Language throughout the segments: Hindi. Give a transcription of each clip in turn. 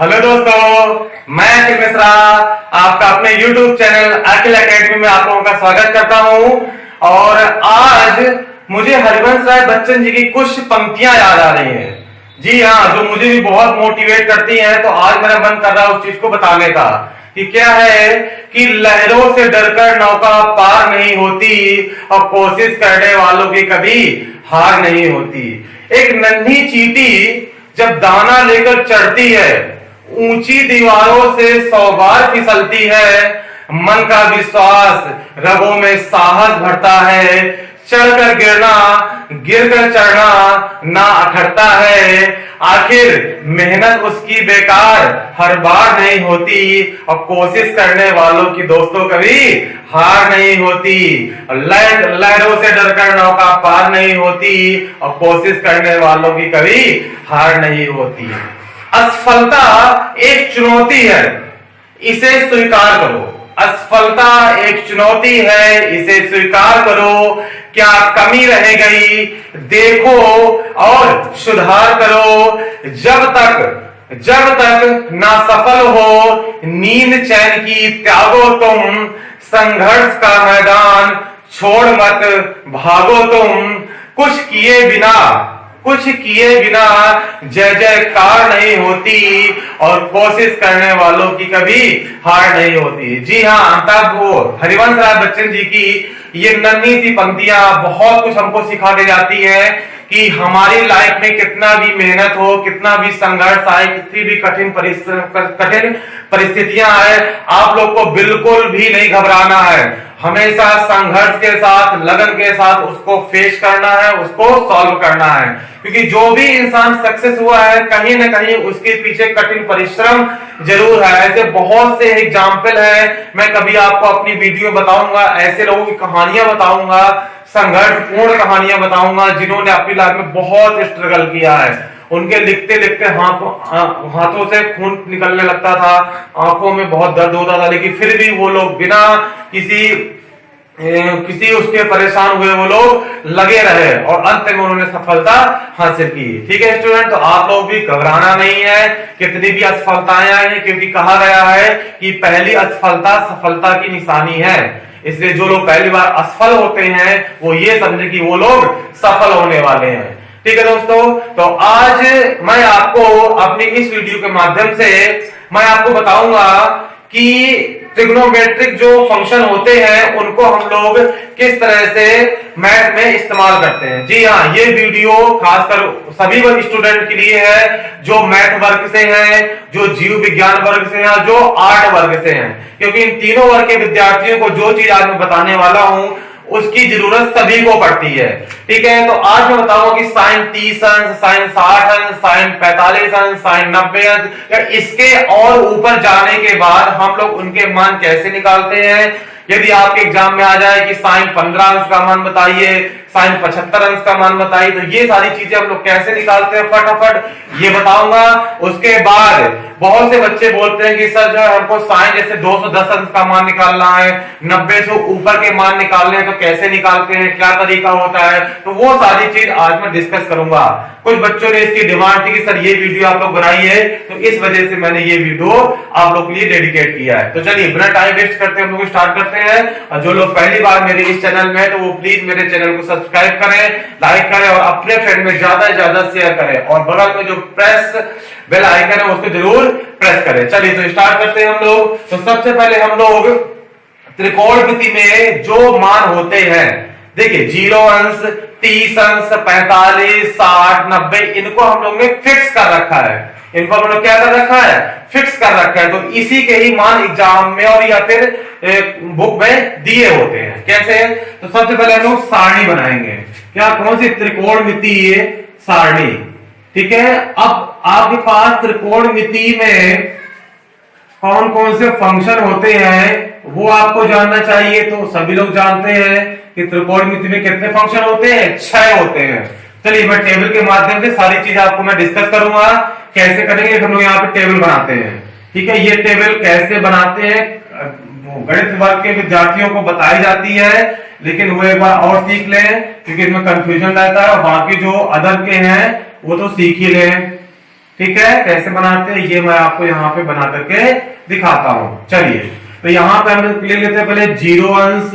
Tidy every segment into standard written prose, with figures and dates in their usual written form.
हेलो दोस्तों, मैं अखिल मिश्रा आपका अपने YouTube चैनल अखिल एकेडमी में आप लोगों का स्वागत करता हूं। और आज मुझे हरिवंश राय बच्चन जी की कुछ पंक्तियां याद आ रही हैं। जी हाँ, जो मुझे भी बहुत मोटिवेट करती हैं। तो आज मेरा मन कर रहा है उस चीज को बताने का कि क्या है कि लहरों से डरकर नौका पार नहीं होती और कोशिश करने वालों की कभी हार नहीं होती। एक नन्ही चींटी जब दाना लेकर चढ़ती है, ऊंची दीवारों से 100 बार फिसलती है, मन का विश्वास रगों में साहस भरता है, चढ़कर गिरना गिरकर चढ़ना ना अखरता है। आखिर मेहनत उसकी बेकार हर बार नहीं होती और कोशिश करने वालों की दोस्तों कभी हार नहीं होती। लहरों से डरकर नौका पार नहीं होती और कोशिश करने वालों की कभी हार नहीं होती। असफलता एक चुनौती है, इसे स्वीकार करो। असफलता एक चुनौती है, इसे स्वीकार करो। क्या कमी रह गई देखो और सुधार करो। जब तक ना सफल हो नींद चैन की त्यागो तुम, संघर्ष का मैदान छोड़ मत भागो तुम। कुछ किए बिना जय जयकार नहीं होती और कोशिश करने वालों की कभी हार नहीं होती। जी हाँ, तब वो हरिवंश राय बच्चन जी की ये नन्ही सी पंक्तियां बहुत कुछ हमको सिखा के जाती है कि हमारी लाइफ में कितना भी मेहनत हो, कितना भी संघर्ष आए, कितनी भी कठिन परिस्थितियां आए, आप लोग को बिल्कुल भी नहीं घबराना है। हमेशा संघर्ष के साथ, लगन के साथ उसको फेस करना है, उसको सॉल्व करना है। क्योंकि जो भी इंसान सक्सेस हुआ है, कहीं ना कहीं उसके पीछे कठिन परिश्रम जरूर है। ऐसे बहुत से एग्जाम्पल है, मैं कभी आपको अपनी वीडियो बताऊंगा, ऐसे लोगों की कहानियां बताऊंगा, संघर्षपूर्ण कहानियां बताऊंगा जिन्होंने अपनी लाइफ में बहुत स्ट्रगल किया है। उनके लिखते लिखते हाथों से खून निकलने लगता था, आंखों में बहुत दर्द होता था, लेकिन फिर भी वो लोग बिना किसी उसके परेशान हुए वो लोग लगे रहे और अंत में उन्होंने सफलता हासिल की। ठीक है स्टूडेंट, तो आप लोग भी घबराना नहीं है कितनी भी असफलताएं आई, क्योंकि कहा गया है कि पहली असफलता सफलता की निशानी है। इसलिए जो लोग पहली बार असफल होते हैं वो ये समझे कि वो लोग सफल होने वाले हैं। ठीक है दोस्तों, तो आज मैं आपको अपनी इस वीडियो के माध्यम से मैं आपको बताऊंगा कि ट्रिग्नोमेट्रिक जो फंक्शन होते हैं उनको हम लोग किस तरह से मैथ में इस्तेमाल करते हैं। जी हाँ, ये वीडियो खासकर सभी स्टूडेंट के लिए है जो मैथ वर्ग से हैं, जो जीव विज्ञान वर्ग से हैं, जो आर्ट वर्ग से हैं। क्योंकि इन तीनों वर्ग के विद्यार्थियों को जो चीज आज मैं बताने वाला हूं उसकी जरूरत सभी को पड़ती है। ठीक है, तो आज मैं बताऊंगा कि साइन 30 अंश, साइन 60 अंश, साइन 45 अंश, साइन 90 अंश, या इसके और ऊपर जाने के बाद हम लोग उनके मान कैसे निकालते हैं। यदि आपके एग्जाम में आ जाए कि साइन 15 अंश का मान बताइए, साइन 75 अंश का मान बताइए, तो ये सारी चीजें हम लोग कैसे निकालते हैं फटाफट ये बताऊंगा। उसके बाद बहुत से बच्चे बोलते हैं कि सर जो हमको साइन जैसे 210 अंश का मान निकालना है, 90 से ऊपर के मान निकालने हैं, तो कैसे निकालते हैं, क्या तरीका होता है, तो वो सारी चीज आज मैं डिस्कस करूंगा। कुछ बच्चों ने इसकी डिमांड थी कि सर ये वीडियो आप लोग बनाइए, तो इस वजह से मैंने ये वीडियो आप लोग के लिए डेडिकेट किया है। तो चलिए बिना टाइम वेस्ट करते हम लोग स्टार्ट करते हैं। और जो लोग पहली बार मेरे इस चैनल में है तो वो प्लीज मेरे चैनल को सब्सक्राइब करें, लाइक करें और अपने फ्रेंड में ज्यादा से ज्यादा शेयर करें, और बगल में जो प्रेस बेल आइकन है उसको जरूर प्रेस करें। चलिए तो स्टार्ट करते हैं हम लोग। तो सबसे पहले हम लोग त्रिकोणमिति में जो मान होते हैं, देखिए 0 अंश, 30 अंश, 45, 60, 90, इनको हम लोग ने फिक्स कर रखा है। इनको हम लोग क्या कर रखा है, फिक्स कर रखा है। तो इसी के ही मान एग्जाम में और या फिर बुक में दिए होते हैं। कैसे, तो सबसे पहले हम लोग सारणी बनाएंगे। क्या, कौन सी, त्रिकोणमितीय सारणी। ठीक है, अब आपके पास त्रिकोणमिति में कौन कौन से फंक्शन होते हैं वो आपको जानना चाहिए। तो सभी लोग जानते हैं कि त्रिकोणमिति में कितने फंक्शन होते हैं, 6 होते हैं। चलिए मैं टेबल के माध्यम से सारी चीजें आपको मैं डिस्कस करूंगा। कैसे करेंगे, हम लोग यहाँ पे टेबल बनाते हैं। ठीक है, ये टेबल कैसे बनाते हैं गणित वर्ग के विद्यार्थियों को बताई जाती है, लेकिन वो एक बार और सीख लें क्योंकि इसमें कंफ्यूजन रहता है, और बाकी जो अदर के हैं वो तो सीख ही लें। ठीक है, कैसे बनाते हैं ये मैं आपको यहाँ पे बना करके दिखाता हूं। चलिए, तो यहाँ पे हम लोग लिख लेते हैं पहले 0 अंश,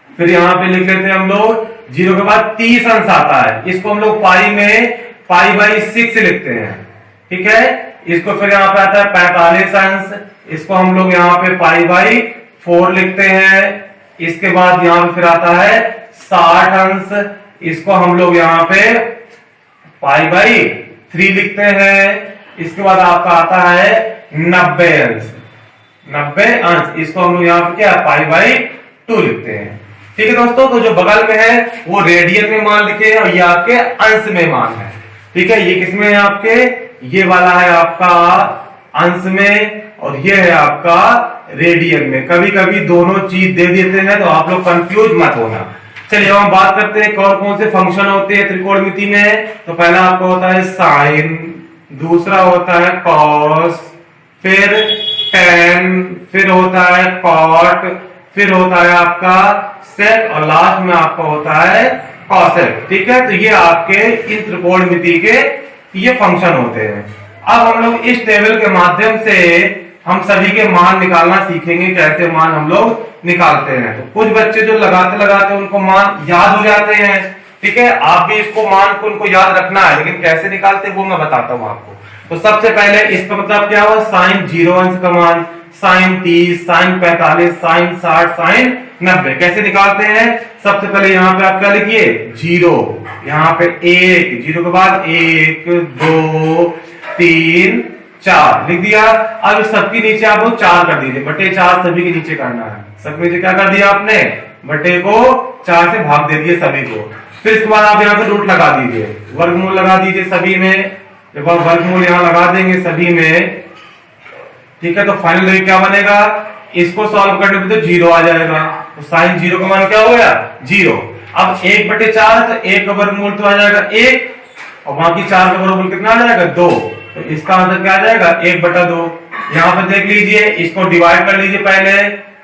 फिर यहाँ पे लिख लेते हैं हम लोग 0 के बाद 30 अंश आता है, इसको हम लोग पाई में पाई बाई 6 लिखते हैं। ठीक है, इसको फिर यहाँ पे आता है 45 अंश, इसको हम लोग यहाँ पे पाई बाई 4 लिखते हैं। इसके बाद यहाँ पे फिर आता है 60 अंश, इसको हम लोग यहाँ पे पाई बाई 3 लिखते हैं। इसके बाद आपका आता है 90 अंश, 90 अंश, इसको हम लोग यहाँ पे क्या पाई बाई 2 लिखते हैं। ठीक है दोस्तों, तो जो बगल में है वो रेडियन में मान लिखे हैं और ये आपके अंश में मान है। ठीक है, ये किसमें है आपके, ये वाला है आपका अंश में और ये है आपका रेडियन में। कभी कभी दोनों चीज दे देते हैं तो आप लोग कंफ्यूज मत होना। चलिए हम बात करते हैं कौन से फंक्शन होते हैं त्रिकोणमिति में। तो पहला आपका होता है साइन, दूसरा होता है कॉस, फिर टेन, फिर होता है कॉट, फिर होता है आपका सेक और लास्ट में आपका होता है कॉसेक। ठीक है, तो ये आपके इन त्रिकोणमिति के ये फंक्शन होते हैं। अब हम लोग इस टेबल के माध्यम से हम सभी के मान निकालना सीखेंगे, कैसे मान हम लोग निकालते हैं। तो कुछ बच्चे जो लगाते लगाते उनको मान याद हो जाते हैं। ठीक है, आप भी इसको मान को उनको याद रखना है, लेकिन कैसे निकालते हैं वो मैं बताता हूं आपको। तो सबसे पहले इसका मतलब क्या हुआ, साइन 0 अंश का मान, साइन 30, साइन 45, साइन 60, साइन 90 कैसे निकालते हैं। सबसे पहले यहाँ पे आप क्या लिखिए 0, यहाँ पे 1, 0 के बाद 1 2 3 4 लिख दिया। अब सबके नीचे आप लोग 4 कर दीजिए, बटे 4 सभी के नीचे करना है। सबके नीचे क्या कर दिया आपने, बटे को 4 से भाग दे दिए सभी को। फिर इसके बाद आप यहाँ पे रूट लगा दीजिए, वर्गमूल लगा दीजिए सभी में। जब आप वर्गमूल यहाँ लगा देंगे सभी में, ठीक है, तो फाइनल क्या बनेगा, इसको सॉल्व करने पे तो 0 आ जाएगा। तो साइन 0 का मान क्या हो गया 0। अब 1/4 तो 1 का वर्गमूल तो आ जाएगा 1 और बाकी 4 का वर्गमूल कितना आ जाएगा 2। तो इसका आंसर क्या आ जाएगा 1/2। यहाँ पे देख लीजिए, इसको डिवाइड कर लीजिए, पहले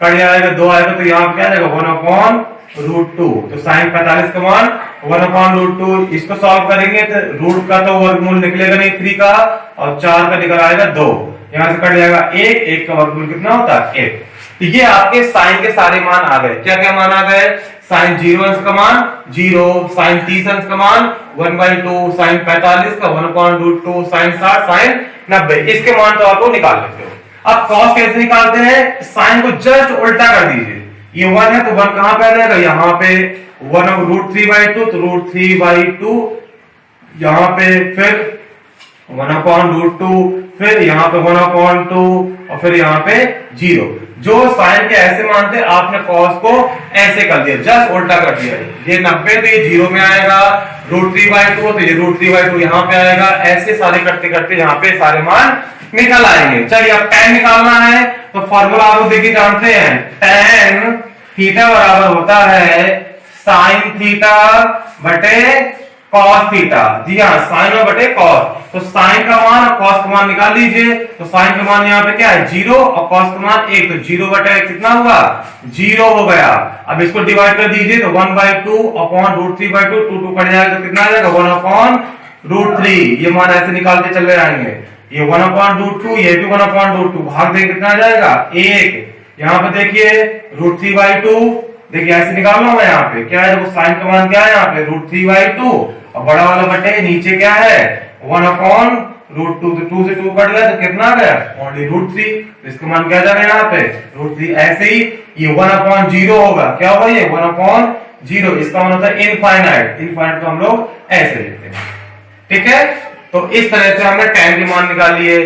कर जाएगा 2 आएगा, तो यहाँ पे क्या आ जाएगा 1/√2। तो साइन 45 का मान 1/√2। इसको सॉल्व करेंगे तो रूट का तो वर्गमूल निकलेगा नहीं 3 का, और 4 का निकल आएगा 2। यहाँ से कट जाएगा 1 का वर्गमूल कितना होता है 1। तो ये आपके साइन के सारे मान आ गए। क्या क्या मान आ गए, साइन 0 अंश का मान 0, साइन 30 अंश का मान 1/2, साइन 45 का 1/√2, साइन 60, साइन 90, इसके मान तो आप लोग निकाल लेते हो। अब कॉस कैसे निकालते हैं, साइन को जस्ट उल्टा कर दीजिए। ये 1 है तो 1 कहां पे आ जाएगा, यहाँ पे 1√3/2, तो √3/2 यहाँ पे, फिर 1/√2, फिर यहाँ पे 1/2 और फिर यहाँ पे 0। जो साइन के ऐसे मान थे आपने कॉस को ऐसे कर दिया, जस्ट उल्टा कर दिया। ये 90 तो ये 0 में आएगा, √3/2 तो ये √3/2 यहाँ पे आएगा। ऐसे सारे करते करते यहाँ पे सारे मान निकल आएंगे। चलिए अब tan निकालना है, तो फॉर्मूला आप लोग देखिए जानते हैं, tan थीटा बराबर होता है साइन थीटा बटे कॉस थीटा। जी हाँ, साइन और बटे कॉस। तो साइन का मान और कॉस का मान निकाल लीजिए। तो साइन का मान यहाँ पे क्या है 0 और कॉस का मान 1, तो 0/1 कितना होगा 0 हो गया। अब इसको डिवाइड कर दीजिए, तो 1/2/√3/2, 2 कट जाएगा तो कितना आ जाएगा 1/√3। ये मान ऐसे निकालते चले जाएंगे, ये 1/√2, ये भी 1/√2, भाग देंगे कितना आ जाएगा 1। यहाँ पे देखिए √3/2, देखिए ऐसे निकाल लो मैं, यहाँ पे क्या है, देखो साइन का मान क्या है यहाँ पे √3/2 और बड़ा वाला बटे नीचे क्या है 1/√2, तो 2 से 2 कट गया तो कितना आ गया ओनली √3। तो इसका मान क्या जाएगा यहाँ पे √3। ऐसे ही ये 1/0 होगा, क्या होगा ये 1/0, इसका मान होता है इनफाइनाइट। इनफाइनाइट को हम लोग ऐसे लिखते हैं। ठीक है, तो इस तरह से हमने tan के मान निकाल लिए।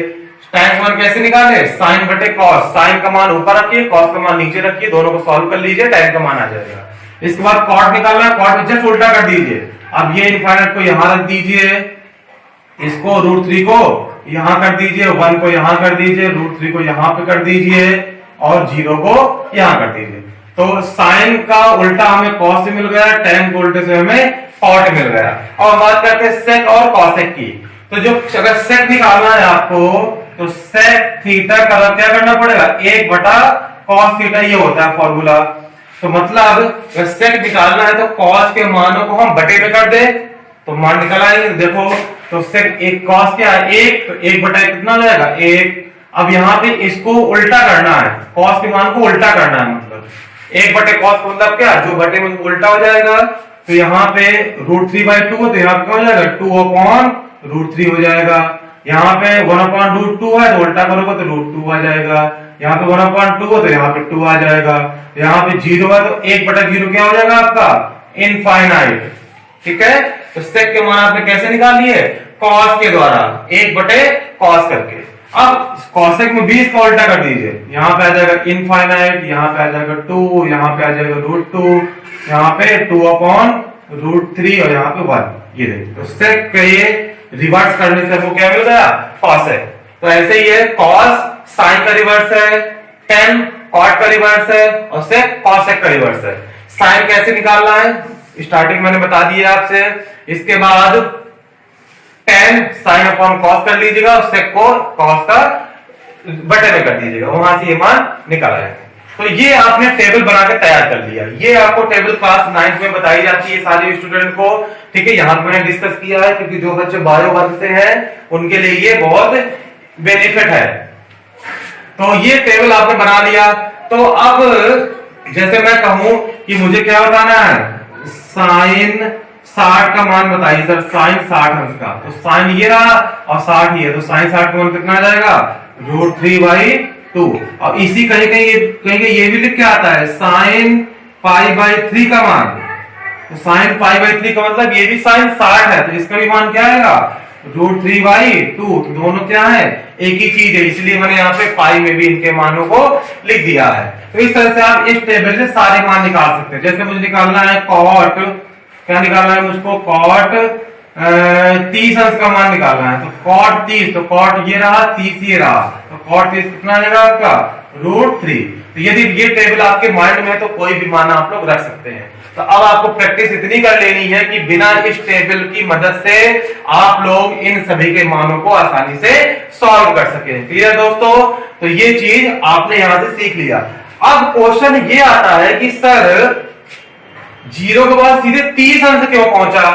tan का मान कैसे निकाले, साइन बटे कॉस, साइन का मान ऊपर रखिए, कॉस का मान नीचे रखिए, दोनों को सॉल्व कर लीजिए, tan का मान आ जाएगा। इसके बाद कॉट निकालना है, कॉट में जस्ट उल्टा कर दीजिए। अब ये इनफाइनाइट को यहां रख दीजिए, इसको √3 को यहां कर दीजिए, 1 को यहां कर दीजिए, √3 को यहां पे कर दीजिए और 0 को यहां कर दीजिए। तो साइन का उल्टा हमें कॉस से मिल गया, tan को उल्टे से हमें कॉट मिल गया। और बात करते हैं सेक और कॉसेक की। तो जो अगर सेक निकालना है आपको, तो सेक थीटा का क्या करना पड़ेगा 1/cos थीटा, ये होता है फॉर्मूला। तो मतलब अगर सेक निकालना है तो कॉस के मानों को हम बटे में कर दे, तो मान निकल आएंगे। देखो तो सेक एक कॉस क्या है, एक बटा कितना हो जाएगा, एक। अब यहाँ पे इसको उल्टा करना है, कॉस के मान को उल्टा करना है, मतलब एक बटे कॉस का मतलब क्या, जो बटे में उल्टा हो जाएगा। तो यहाँ पे √3/2 तो यहाँ पे क्या हो जाएगा, 2/√3 हो जाएगा। यहाँ पे 1/√2 है तो उल्टा करोगे तो √2 आ जाएगा। यहाँ पे 1/2 है तो यहाँ पे 2 आ जाएगा। यहाँ पे 0 है तो 1/0 क्या हो जाएगा आपका, इनफाइनाइट। ठीक है, तो सेक के मान आपने कैसे निकाल लिए, कॉस के द्वारा, 1/cos करके। अब कॉसेक में भी इसका उल्टा कर दीजिए, यहाँ पे आ जाएगा इनफाइनाइट, यहाँ पे आ जाएगा 2, यहाँ पे आ जाएगा √2, यहाँ पे 2/√3 और यहाँ पे 1। ये देखिए, तो सेक के ये रिवर्स करने से हमको क्या मिल गया, कॉसेक। तो ऐसे ही है, कॉस साइन का रिवर्स है, टेन कॉट का रिवर्स है, और सेक कॉसेक का रिवर्स है। साइन कैसे निकालना है, स्टार्टिंग मैंने बता दिया आपसे। इसके बाद टेन साइन अपॉन कॉस कर लीजिएगा, और सेक को कॉस का बटे में कर दीजिएगा, वहां से ये मान निकल आएगा। तो ये आपने टेबल बना के तैयार कर लिया। ये आपको टेबल क्लास 9 में बताई जाती है सारे स्टूडेंट को। ठीक है, यहां पर मैंने डिस्कस किया है, क्योंकि जो बच्चे बायो वर्ग से हैं उनके लिए ये बहुत बेनिफिट है। तो ये टेबल आपने बना लिया। तो अब जैसे मैं कहूं कि मुझे क्या बताना है, साइन 60 का मान बताइए सर, साइन 60 अंश का। तो साइन ये रहा और 60 ये, तो साइन 60 का मान कितना आ जाएगा, √3/2। और इसी कहीं कहीं ये भी लिख के आता है साइन π/3 का मान। तो साइन π/3 का मतलब ये भी साइन 60 है, तो इसका भी मान क्या आएगा, √3/2। तो दोनों क्या है, एक ही चीज है, इसलिए मैंने यहाँ पे पाई में भी इनके मानों को लिख दिया है। तो इस तरह से आप इस टेबल से सारे मान निकाल सकते हैं। जैसे मुझे निकालना है कॉट, क्या निकालना है मुझको, कॉट 30 अंश का मान निकालना है। तो कॉट 30, तो कॉट ये रहा, 30 ये रहा, तो कॉट 30 कितना आ जाएगा आपका, √3। तो यदि ये टेबल आपके माइंड में है तो कोई भी मान आप लोग रख सकते हैं। तो अब आपको प्रैक्टिस इतनी कर लेनी है कि बिना इस टेबल की मदद से आप लोग इन सभी के मानों को आसानी से सॉल्व कर सके। क्लियर दोस्तों, तो ये चीज आपने यहां से सीख लिया। अब क्वेश्चन ये आता है कि सर 0 के बाद सीधे 30 अंश क्यों पहुंचा,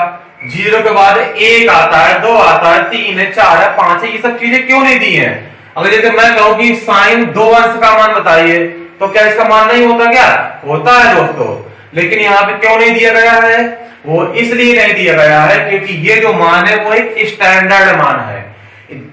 0 के बाद 1 आता है, 2 आता है, 3 है, 4 है, 5 है, ये सब चीजें क्यों नहीं दी है। अगर जैसे मैं कहूं कि साइन 2 अंश का मान बताइए, तो क्या इसका मान नहीं होता, क्या होता है दोस्तों। लेकिन यहाँ पे क्यों नहीं दिया गया है, वो इसलिए नहीं दिया गया है क्योंकि ये जो मान है वो एक स्टैंडर्ड मान है।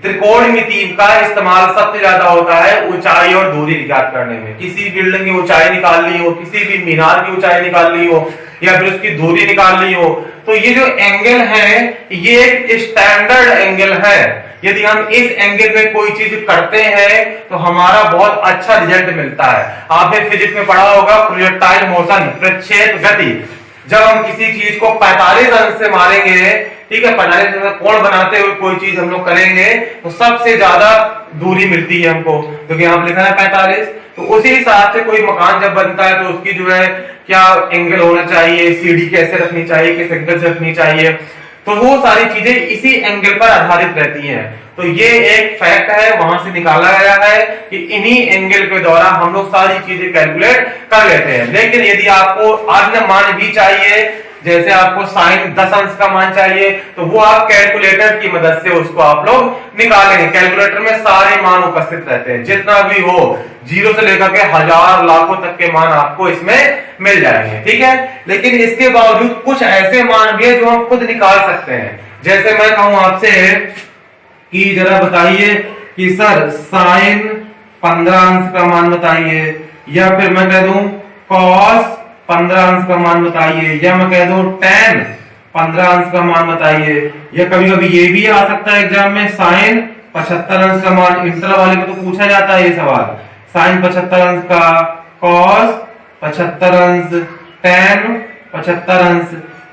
त्रिकोणमिति का इस्तेमाल सबसे ज्यादा होता है ऊंचाई और दूरी ज्ञात करने में। किसी बिल्डिंग की ऊंचाई निकालनी हो, किसी भी मीनार की ऊंचाई निकालनी हो, या फिर उसकी दूरी निकालनी हो, तो ये जो एंगल है ये एक स्टैंडर्ड एंगल है। यदि हम इस एंगल में कोई चीज करते हैं तो हमारा बहुत अच्छा रिजल्ट मिलता है। आपने फिजिक्स में पढ़ा होगा प्रोजेक्टाइल मोशन, प्रक्षेप गति। जब हम किसी चीज को 45 अंश से मारेंगे, ठीक है, 45 अंश कोण बनाते हुए कोई चीज हम लोग करेंगे तो सबसे ज्यादा दूरी मिलती है हमको, क्योंकि यहाँ लिखा है 45। तो उसी हिसाब से कोई मकान जब बनता है तो उसकी जो है क्या एंगल होना चाहिए, सीढ़ी कैसे रखनी चाहिए, किस एंगल से रखनी चाहिए, तो वो सारी चीजें इसी एंगल पर आधारित रहती हैं। तो ये एक फैक्ट है, वहां से निकाला गया है कि इन्हीं एंगल के द्वारा हम लोग सारी चीजें कैलकुलेट कर लेते हैं। लेकिन यदि आपको अन्य मान भी चाहिए, जैसे आपको साइन 10 अंश का मान चाहिए, तो वो आप कैलकुलेटर की मदद से उसको आप लोग निकालेंगे। कैलकुलेटर में सारे मान उपस्थित रहते हैं, जितना भी हो, 0 से लेकर के हजार लाखों तक के मान आपको इसमें मिल जाएंगे। ठीक है, लेकिन इसके बावजूद कुछ ऐसे मान भी है जो हम खुद निकाल सकते हैं। जैसे मैं कहूं आपसे कि जरा बताइए कि सर साइन 15 अंश का मान बताइए, या फिर मैं कह दूं कॉस 15 अंश का मान बताइए, या मैं कह दूं tan 15 अंश का मान बताइए, या कभी कभी ये भी आ सकता है एग्जाम में साइन 75 अंश का मान। इंटर वाले में तो पूछा जाता है ये सवाल, साइन 75 अंश का, कॉस 75 अंश, tan 75 अंश।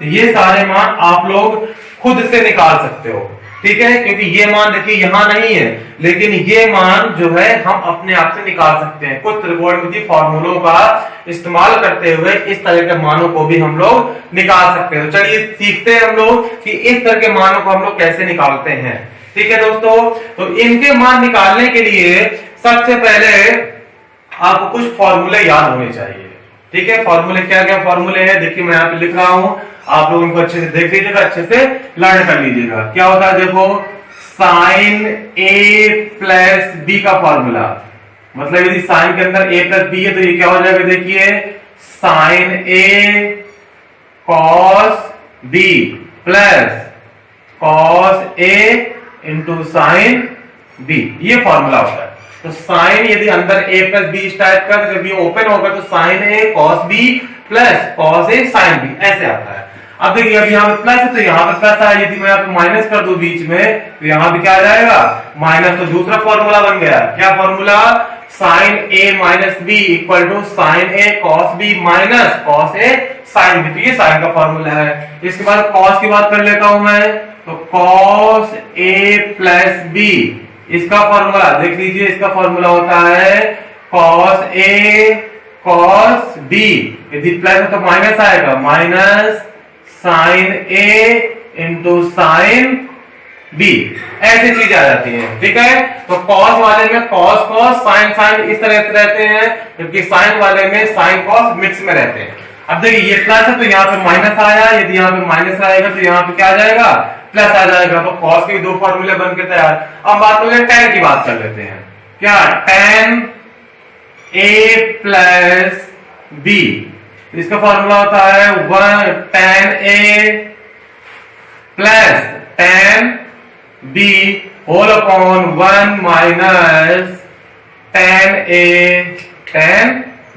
ये सारे मान आप लोग खुद से निकाल सकते हो। ठीक है, क्योंकि ये मान देखिए यहां नहीं है, लेकिन ये मान जो है हम अपने आप से निकाल सकते हैं। कुछ त्रिकोणमिति फॉर्मूलों का इस्तेमाल करते हुए इस तरह के मानों को भी हम लोग निकाल सकते हैं। तो चलिए सीखते हैं हम लोग कि इस तरह के मानों को हम लोग कैसे निकालते हैं। ठीक है दोस्तों, तो इनके मान निकालने के लिए सबसे पहले आपको कुछ फॉर्मूले याद होने चाहिए। ठीक है, फॉर्मूले क्या क्या फॉर्मूले हैं देखिए मैं यहाँ पे लिख रहा हूं। आप लोग इनको अच्छे से देख लीजिएगा, अच्छे से लर्न कर लीजिएगा। क्या होता है देखो, साइन ए प्लस बी का फॉर्मूला, मतलब यदि साइन के अंदर ए प्लस बी है तो ये क्या हो जाएगा, देखिए sign A cos B plus cos A into sine B, ये फॉर्मूला होता है। तो साइन यदि अंदर a प्लस बी इस टाइप का, जब ये ओपन होगा तो sign A cos B plus cos A sine B, ऐसे आता है। अब देखिए अब यहाँ पे प्लस है तो यहाँ पे प्लस है, यदि मैं यहाँ पे माइनस कर दूं बीच में तो यहाँ पे क्या आ जाएगा, माइनस। तो दूसरा फॉर्मूला बन गया, क्या formula, sine A minus B equal to sine A cos B minus cos A sine B. तो ये साइन का फॉर्मूला है। इसके बाद कॉस की बात कर लेता हूं मैं, तो कॉस ए प्लस बी, इसका फॉर्मूला देख लीजिए, इसका फॉर्मूला होता है कॉस ए कॉस बी, यदि प्लस है तो माइनस आएगा, minus sine A into sine B, ऐसी चीज आ जाती है। ठीक है, तो कॉस वाले में कॉस कॉस साइन साइन इस तरह से रहते हैं, जबकि साइन वाले में साइन कॉस मिक्स में रहते हैं। अब देखिए ये प्लस है तो यहाँ पे माइनस आया, यदि यहाँ पे माइनस आएगा तो यहाँ पे क्या आ जाएगा, प्लस आ जाएगा। तो कॉस के दो फॉर्मूले बन के तैयार। अब बात करें tan की बात कर लेते हैं, क्या tan a प्लस बी, इसका फॉर्मूला होता है 1 tan a plus tan b whole upon 1 minus tan a tan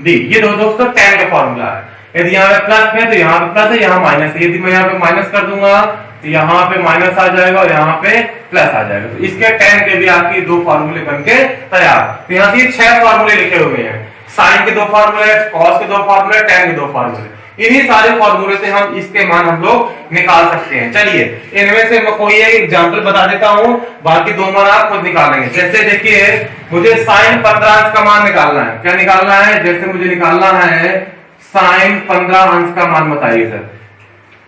b। ये दो दोस्तों tan का फॉर्मूला है। यदि यहाँ पे प्लस है तो यहाँ पे प्लस है, यहाँ माइनस है, यदि मैं यहाँ पे माइनस कर दूंगा तो यहाँ पे माइनस आ जाएगा और यहाँ पे प्लस आ जाएगा। तो इसके tan के भी आपके दो फॉर्मूले बनके तैयार। तो यहाँ से 6 फॉर्मूले लिखे हुए हैं, साइन के दो फॉर्मूले, कॉस के दो फॉर्मूले, tan के दो फॉर्मूले। इन्हीं सारे फॉर्मूले से हम इसके मान हम लोग निकाल सकते हैं। चलिए इनमें से मैं कोई एक एग्जाम्पल बता देता हूँ, बाकी दो मान आप खुद निकालेंगे। जैसे देखिए मुझे साइन 15 अंश का मान निकालना है। क्या निकालना है, जैसे मुझे निकालना है साइन 15 अंश का मान बताइए सर।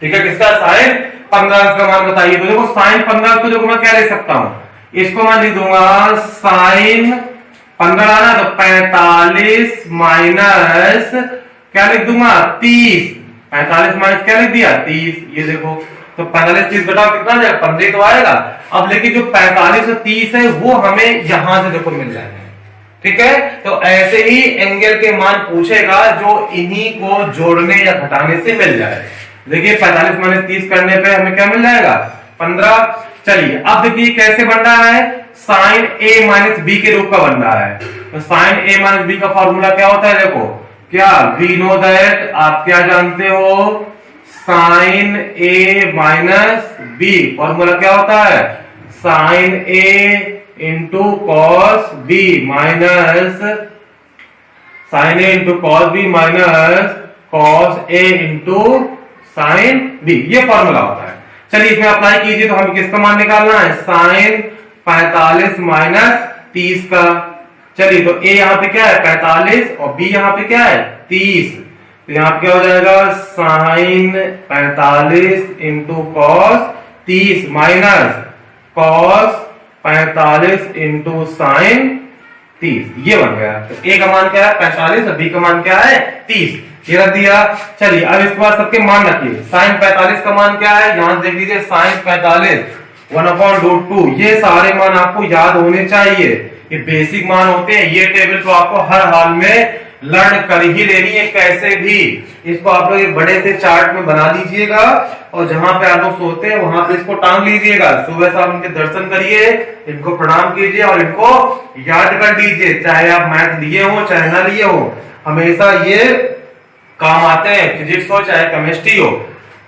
ठीक है, किसका, साइन 15 अंश का मान बताइए। तो देखो साइन 15 को देखो मैं क्या लिख सकता हूं, इसको मैं लिख दूंगा साइन 15 आना तो 45 माइनस क्या लिख दूंगा 30, 45 माइनस क्या लिख दिया 30। ये देखो तो 45 30 घटाओ कितना जाएगा, 15 तो आएगा। अब लेकिन जो 45 और 30 है वो हमें यहां से देखो मिल जाएगा। ठीक है, तो ऐसे ही एंगल के मान पूछेगा जो इन्हीं को जोड़ने या घटाने से मिल जाए। देखिए 45 माइनस 30 करने पे हमें क्या मिल जाएगा 15। चलिए अब देखिए कैसे बन रहा है, साइन ए माइनस बी के रूप का बन रहा है। तो साइन ए माइनस बी का फॉर्मूला क्या होता है, देखो क्या, वी नो दैट, आप क्या जानते हो, sine A minus B formula क्या होता है, sine A into cos B minus sine A into cos B minus cos A into sine B, ये फॉर्मूला होता है। चलिए इसमें अप्लाई कीजिए, तो हमें किसका मान निकालना है, साइन 45 माइनस 30 का। चलिए तो ए यहाँ पे क्या है 45 और बी यहाँ पे क्या है 30, तो यहाँ पे क्या हो जाएगा sine 45 into cos 30 minus cos 45 into sine 30, ये बन गया। तो ए का मान क्या है 45 और बी का मान क्या है 30, ये रख दिया। चलिए अब इसके बाद सबके मान रखिए। साइन 45 का मान क्या है, यहां देख लीजिए साइन 45 1/√2, ये सारे मान आपको याद होने चाहिए, ये बेसिक मान होते हैं। ये टेबल तो आपको हर हाल में लर्न कर ही लेनी है कैसे भी। इसको आप लोग एक बड़े से चार्ट में बना लीजिएगा और जहां पे आप लोग सोते हैं वहां पे इसको टांग लीजिएगा। सुबह शाम इनके दर्शन करिए, इनको प्रणाम कीजिए और इनको याद कर लीजिए, चाहे आप मैथ लिए हो चाहे ना लिए हो, हमेशा ये काम आते हैं, फिजिक्स हो चाहे केमिस्ट्री हो।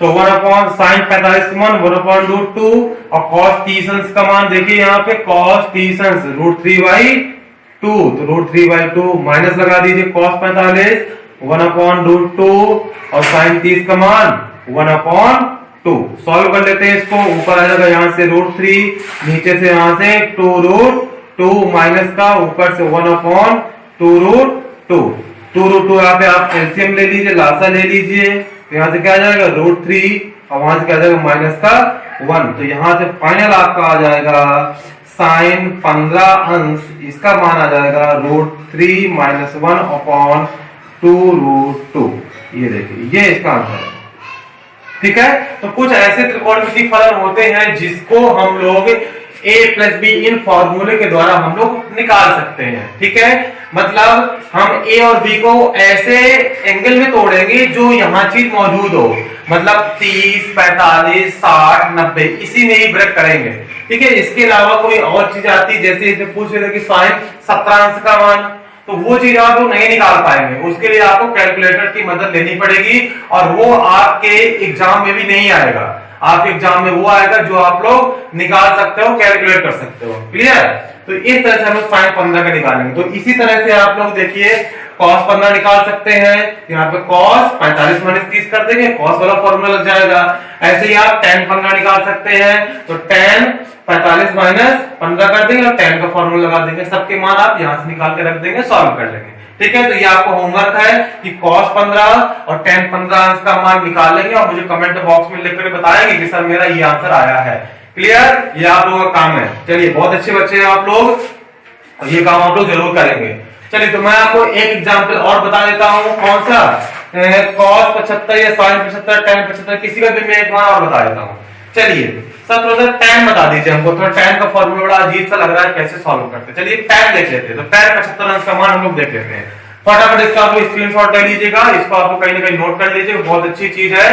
तो 1 साइन 45 का मान 1/√2 और कॉस 30 अंश का मान देखिए यहाँ पे कॉस 30 अंश √3/2, तो √3/2 माइनस लगा दीजिए कॉस 45 1/√2 और साइन 30 का मान 1/2। सॉल्व कर लेते हैं इसको, ऊपर आ जाएगा यहाँ से √3, नीचे से यहाँ से 2√2 माइनस का ऊपर से 1/2√2। 2√2 यहाँ पे आप एलसीएम ले लीजिए, लासा ले लीजिए, तो यहाँ से क्या आ जाएगा √3 और वहां से क्या आ जाएगा माइनस का 1। तो यहाँ से फाइनल आपका आ जाएगा साइन 15 अंश, इसका मान आ जाएगा √3 - 1/2√2। ये देखिए ये इसका आंसर है। ठीक है। तो कुछ ऐसे त्रिकोणमितीय फलन होते हैं जिसको हम लोग a प्लस बी इन फॉर्मूले के द्वारा हम लोग निकाल सकते हैं। ठीक है, मतलब हम a और b को ऐसे एंगल में तोड़ेंगे जो यहाँ चीज मौजूद हो, मतलब 30, 45, 60, 90 इसी में ही ब्रेक करेंगे। ठीक है, इसके अलावा कोई और चीज आती है, जैसे इसमें पूछ रहे थे कि साइन 17 अंश का मान, तो वो चीज आप लोग नहीं निकाल पाएंगे, उसके लिए आपको कैलकुलेटर की मदद लेनी पड़ेगी और वो आपके एग्जाम में भी नहीं आएगा। आपके एग्जाम में वो आएगा जो आप लोग निकाल सकते हो, कैलकुलेट कर सकते हो। क्लियर? तो इस तरह से हम लोग साइन 15 का निकालेंगे। तो इसी तरह से आप लोग देखिए cos 15 निकाल सकते हैं, यहाँ पे cos 45 माइनस 30 कर देंगे, cos वाला फॉर्मूला लग जाएगा। ऐसे ही आप tan 15 निकाल सकते हैं, तो tan 45 माइनस 15 कर देंगे और tan का फॉर्मूला लगा देंगे। सबके मान आप यहाँ से निकाल के रख देंगे, सॉल्व कर लेंगे। ठीक है, तो ये आपका होमवर्क है कि cos 15 और tan 15 अंश का मान निकाल लेंगे और मुझे कमेंट बॉक्स में लिख कर बताएंगे कि सर मेरा ये आंसर आया है। क्लियर? ये आप लोगों का काम है। चलिए, बहुत अच्छे बच्चे हैं आप लोग, ये काम आप लोग जरूर करेंगे। चलिए, तो मैं आपको एक एग्जाम्पल और बता देता हूँ। कौन सा? cos 75 या sin 75, tan 75, किसी का भी मैं एक मान और बता देता हूँ। चलिए सर, थोड़ा सा tan बता दीजिए हमको, थोड़ा tan का फॉर्मूला बड़ा अजीब सा लग रहा है, कैसे सॉल्व करते हैं। चलिए tan देख लेते हैं। तो tan 75 अंश का मान हम लोग देख लेते हैं। फटाफट इसका आप लोग स्क्रीनशॉट ले लीजिएगा, इसको आप लोग कहीं ना कहीं नोट कर लीजिएगा, बहुत अच्छी चीज है।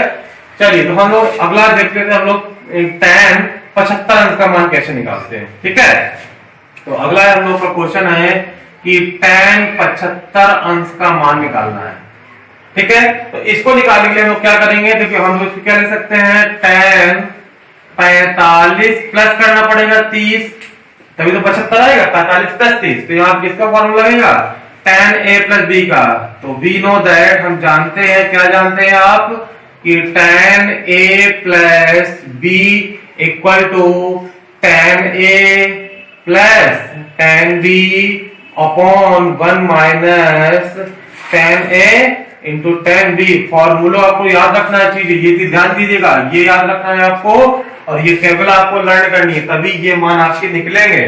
चलिए, तो हम लोग अगला देख लेते हैं, हम लोग tan 75 अंश का मान कैसे निकालते हैं। ठीक है, तो अगला हम लोग का क्वेश्चन है कि tan 75 अंश का मान निकालना है। ठीक है, तो इसको निकालने के लिए हम लोग क्या करेंगे, देखिए हम लोग क्या ले सकते हैं, tan 45 प्लस करना पड़ेगा 30, तभी तो 75 आएगा। 45 प्लस 30, तो यहाँ किसका फॉर्मूला लगेगा, tan a प्लस b का। तो वी नो दैट, हम जानते हैं, क्या जानते हैं आप, कि tan a plus b equal to tan a plus tan b upon 1 minus tan a into tan b। Formula आपको याद रखना है, चीज ये चीज ध्यान दीजिएगा, ये याद रखना है आपको और ये टेबल आपको लर्न करनी है, तभी ये मान आपके निकलेंगे।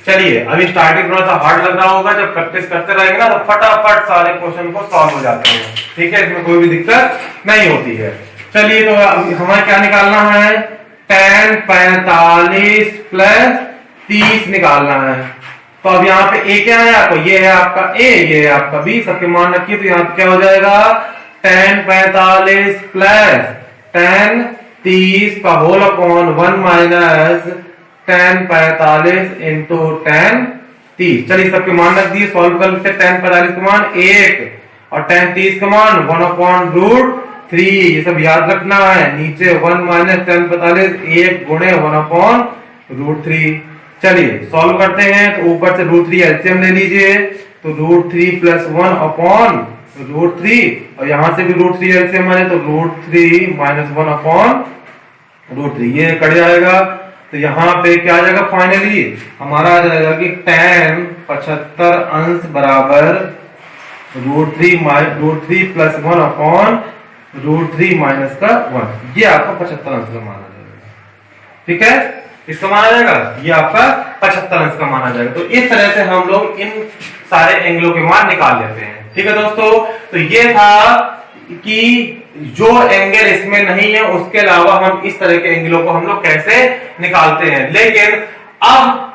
चलिए, अभी स्टार्टिंग थोड़ा सा हार्ड लग रहा होगा, जब प्रैक्टिस करते रहेंगे ना तो फटाफट सारे क्वेश्चन को सॉल्व हो जाते हैं। ठीक है, इसमें कोई भी दिक्कत नहीं होती है। चलिए, तो हमें क्या निकालना है, tan 45 प्लस 30 निकालना है। तो अब यहाँ पे a क्या है आपको, ये है आपका a, ये है आपका b, सबके मान रखिए। तो यहाँ पे क्या हो जाएगा, tan 45 प्लस tan 30 का whole upon 1 minus tan 45 into tan 30। चलिए, सबके मान रख दिए, सॉल्व कर लेते हैं। tan 45 का मान 1 और tan 30 का मान 1 अपॉन √3, ये सब याद रखना है। नीचे 1 माइनस tan 45 1 गुणे 1 अपॉन √3। चलिए सॉल्व करते हैं, तो ऊपर से √3 एलसीएम ले लीजिए, तो √3 प्लस 1 अपॉन √3 और यहां से भी √3 एलसीएम आए तो √3 माइनस 1 अपॉन √3, ये कट जाएगा। तो यहाँ पे क्या आ जाएगा, फाइनली हमारा आ जाएगा कि tan 75 अंश बराबर √3 प्लस 1 अपॉन √3 माइनस का 1, ये आपका 75 अंश का मान आ जाएगा। ठीक है, इसका मान आ जाएगा, ये आपका 75 अंश का मान आ जाएगा। तो इस तरह से हम लोग इन सारे एंगलों के मान निकाल लेते हैं। ठीक है दोस्तों, तो ये था कि जो एंगल इसमें नहीं है उसके अलावा हम इस तरह के एंगलों को हम लोग कैसे निकालते हैं। लेकिन अब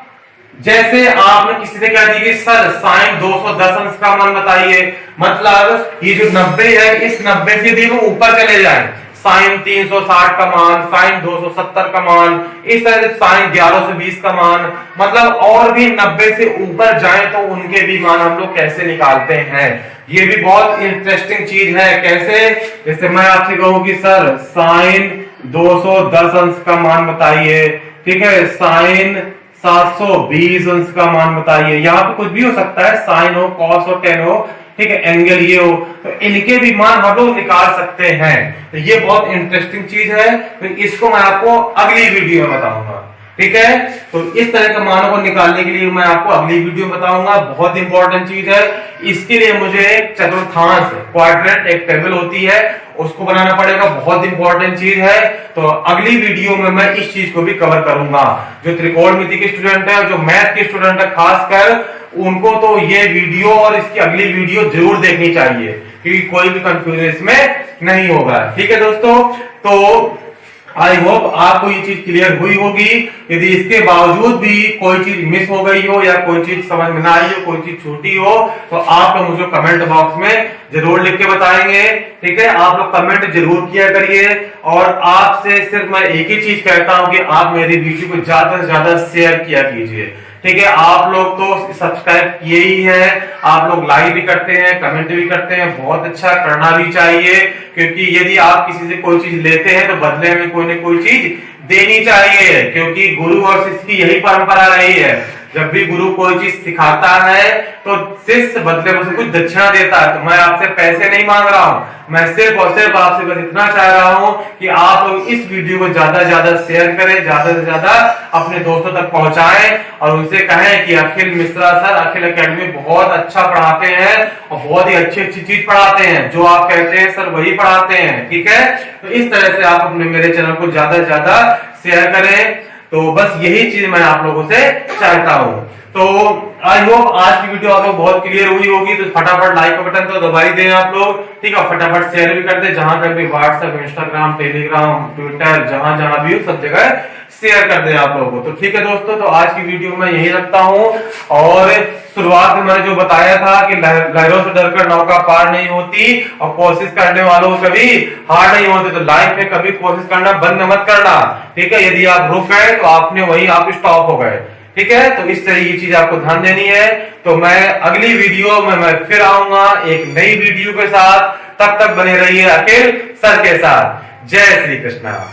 जैसे आपने किसी से कह दी कि सर साइन 210 अंश का मान बताइए, मतलब ये जो 90 है, इस 90 से देखो ऊपर चले जाए, साइन 360 का मान, साइन 270 का मान, इस तरह से साइन 1120 का मान, मतलब और भी 90 से ऊपर जाएं तो उनके भी मान हम लोग कैसे निकालते हैं। ये भी बहुत इंटरेस्टिंग चीज है। कैसे, जैसे मैं आपसे कहूं कि सर साइन 210 अंश का मान बताइए, ठीक है, साइन 720 अंश का मान बताइए। यहाँ पे कुछ भी हो सकता है, साइन हो, कॉस हो, टेन हो, ठीक है, एंगल ये हो, तो इनके भी मान हम लोग निकाल सकते हैं। तो ये बहुत इंटरेस्टिंग चीज है, तो इसको मैं आपको अगली वीडियो में बताऊंगा। ठीक है, तो इस तरह के मानों को निकालने के लिए मैं आपको अगली वीडियो में बताऊंगा। बहुत इंपॉर्टेंट चीज है, इसके लिए मुझे एक चतुर्थांश क्वाड्रेंट एक टेबल होती है उसको बनाना पड़ेगा, बहुत इंपॉर्टेंट चीज है। तो अगली वीडियो में मैं इस चीज को भी कवर करूंगा। जो त्रिकोणमिति के स्टूडेंट है और जो मैथ के स्टूडेंट है खासकर, उनको तो ये वीडियो और इसकी अगली वीडियो जरूर देखनी चाहिए, क्योंकि कोई भी कंफ्यूजन इसमें नहीं होगा। ठीक है दोस्तों, तो आई होप आपको ये चीज क्लियर हुई होगी। यदि इसके बावजूद भी कोई चीज मिस हो गई हो या कोई चीज समझ में ना आई हो, कोई चीज छूटी हो, तो आप लोग मुझे कमेंट बॉक्स में जरूर लिख के बताएंगे। ठीक है, आप लोग कमेंट जरूर किया करिए। और आपसे सिर्फ मैं एक ही चीज कहता हूं कि आप मेरी वीडियो को ज्यादा से ज्यादा शेयर किया कीजिए। ठीक है, आप लोग तो सब्सक्राइब किए ही है, आप लोग लाइक भी करते हैं, कमेंट भी करते हैं, बहुत अच्छा, करना भी चाहिए। क्योंकि यदि आप किसी से कोई चीज लेते हैं तो बदले में कोई ना कोई चीज देनी चाहिए, क्योंकि गुरु और शिष्य की यही परंपरा रही है। जब भी गुरु कोई चीज सिखाता है तो शिष्य बदले में उसे कुछ दक्षिणा देता है। तो मैं आपसे पैसे नहीं मांग रहा हूं, मैं सिर्फ और सिर्फ आपसे बस इतना चाह रहा हूं कि आप लोग इस वीडियो को ज्यादा से ज्यादा शेयर करें, ज्यादा से ज्यादा अपने दोस्तों तक पहुंचाएं और उनसे कहें कि अखिल मिश्रा सर अखिल एकेडमी बहुत अच्छा पढ़ाते हैं और बहुत ही अच्छी अच्छी चीज पढ़ाते हैं, जो आप कहते हैं सर वही पढ़ाते हैं। ठीक है, तो इस तरह से आप अपने मेरे चैनल को ज्यादा से ज्यादा शेयर करें। तो बस यही चीज मैं आप लोगों से चाहता हूं। तो आई होप आज की वीडियो आप लोग बहुत क्लियर हुई होगी। तो फटाफट लाइक का बटन तो दबा ही दें आप लोग। ठीक है, फटाफट शेयर भी कर दें, जहां तक भी व्हाट्सएप, इंस्टाग्राम, टेलीग्राम, ट्विटर, जहां जहां भी हो सब जगह शेयर कर दें आप लोगों को। तो ठीक है दोस्तों, तो आज की वीडियो में यही रखता हूं। और शुरुआत में मैंने जो बताया था कि लहरों से डरकर नौका पार नहीं होती और कोशिश करने वालों को कभी हार नहीं होती। तो लाइफ में कभी कोशिश करना बंद मत करना। ठीक है, यदि आप रुक गए तो आपने वही आप स्टॉप हो गए। ठीक है, तो इस तरह ये चीज आपको ध्यान देनी है। तो मैं अगली वीडियो में मैं फिर आऊंगा एक नई वीडियो के साथ। तब तक बने रहिए अखिल सर के साथ। जय श्री कृष्णा।